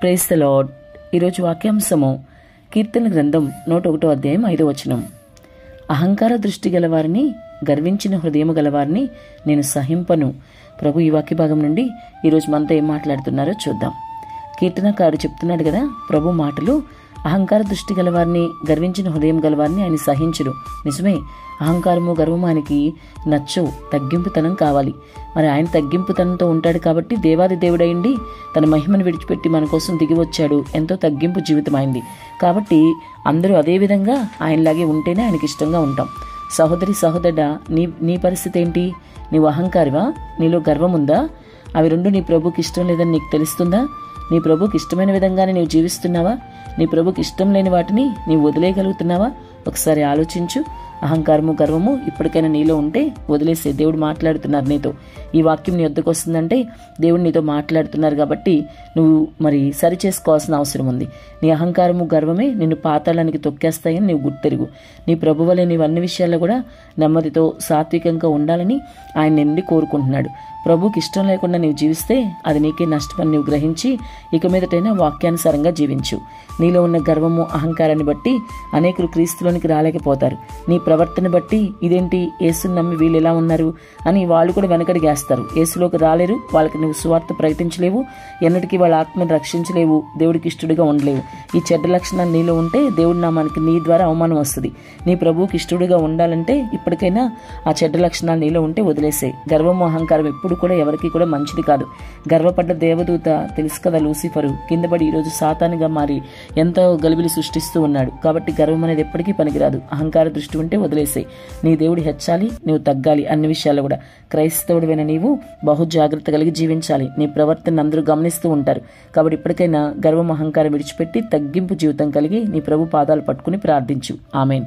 Praise the lord. ఈరోజు వాక్యాంశము కీర్తన గ్రంథం 101వ అధ్యాయం 5వ వచనం. అహంకార దృష్టి గలవారిని, గర్వించిన హృదయము గలవారిని నేను సహింపను. ప్రభు ఈ వాక్య భాగం నుండి ఈరోజు మనతో ఏం మాట్లాడుతున్నారో చూద్దాం. కీర్తనకారుడు చెప్తున్నాడు కదా, ప్రభు మాటలు అహంకార దృష్టి గలవారిని, గర్వించిన హృదయం గలవారిని ఆయన సహించుడు. నిజమే, అహంకారము గర్వము ఆయనకి నచ్చవు. తగ్గింపుతనం కావాలి. మరి ఆయన తగ్గింపుతనంతో ఉంటాడు కాబట్టి దేవాది దేవుడైండి తన మహిమను విడిచిపెట్టి మన కోసం దిగి వచ్చాడు. ఎంతో తగ్గింపు జీవితం అయింది. కాబట్టి అందరూ అదే విధంగా ఆయనలాగే ఉంటేనే ఆయనకి ఇష్టంగా ఉంటాం. సహోదరి సహోదరుడా, నీ పరిస్థితి ఏంటి? నీవు అహంకారివా? నీలో గర్వం ఉందా? అవి రెండు నీ ప్రభుకి ఇష్టం లేదని నీకు తెలుస్తుందా? నీ ప్రభుకి ఇష్టమైన విధంగానే నీవు జీవిస్తున్నావా? నీ ప్రభుకి ఇష్టం లేని వాటిని నీవు వదిలేయగలుగుతున్నావా? ఒకసారి ఆలోచించు. అహంకారము గర్వము ఇప్పటికైనా నీలో ఉంటే వదిలేసే. దేవుడు మాట్లాడుతున్నారు నీతో. ఈ వాక్యం నీ వద్దకు వస్తుందంటే దేవుడు నీతో మాట్లాడుతున్నారు కాబట్టి నువ్వు మరి సరి చేసుకోవాల్సిన అవసరం ఉంది. నీ అహంకారము గర్వమే నిన్ను పాతాళానికి తొక్కేస్తాయని నీవు గుర్తెరుగు. నీ ప్రభు వలె నీవు అన్ని విషయాల్లో కూడా నెమ్మదితో సాత్వికంగా ఉండాలని ఆయన నుండి కోరుకుంటున్నాడు. ప్రభుకి ఇష్టం లేకుండా నీవు జీవిస్తే అది నీకే నష్టమని నీవు గ్రహించి ఇక మీదటైనా వాక్యానుసారంగా జీవించు. నీలో ఉన్న గర్వము అహంకారాన్ని బట్టి అనేకులు క్రీస్తులోనికి రాలేకపోతారు. నీ ప్రవర్తన బట్టి ఇదేంటి, యేసుని నమ్మి వీళ్ళు ఎలా ఉన్నారు అని వాళ్ళు కూడా వెనకడిగేస్తారు. యేసులోకి రాలేరు. వాళ్ళకి నువ్వు సువార్త ప్రకటించలేవు. ఎన్నటికీ వాళ్ళ ఆత్మను రక్షించలేవు. దేవుడికి ఇష్టడుగా ఉండలేవు. ఈ చెడ్డ లక్షణాలు నీలో ఉంటే దేవుడి నామానికి నీ ద్వారా అవమానం వస్తుంది. నీ ప్రభువుకి ఇష్టడుగా ఉండాలంటే ఇప్పటికైనా ఆ చెడ్డ లక్షణాలు నీలో ఉంటే వదిలేసే. గర్వము అహంకారం ఎప్పుడు కూడా ఎవరికి కూడా మంచిది కాదు. గర్వపడ్డ దేవదూత తెలుసు కదా, లూసిఫరు కిందపడి ఈరోజు సాతానుగా మారి ఎంతో గలిబిలి సృష్టిస్తూ ఉన్నాడు. కాబట్టి గర్వం అనేది ఎప్పటికీ పనికిరాదు. అహంకార దృష్టి ఉంటే వదిలేసాయి. నీ దేవుడు హెచ్చాలి, నువ్వు తగ్గాలి. అన్ని విషయాల్లో కూడా క్రైస్తవుడివైన నీవు బహు జాగ్రత్త కలిగి జీవించాలి. నీ ప్రవర్తన అందరూ గమనిస్తూ ఉంటారు. కాబట్టి ఇప్పటికైనా గర్వం అహంకారం విడిచిపెట్టి తగ్గింపు జీవితం కలిగి నీ ప్రభు పాదాలు పట్టుకుని ప్రార్థించు. ఆమేన్.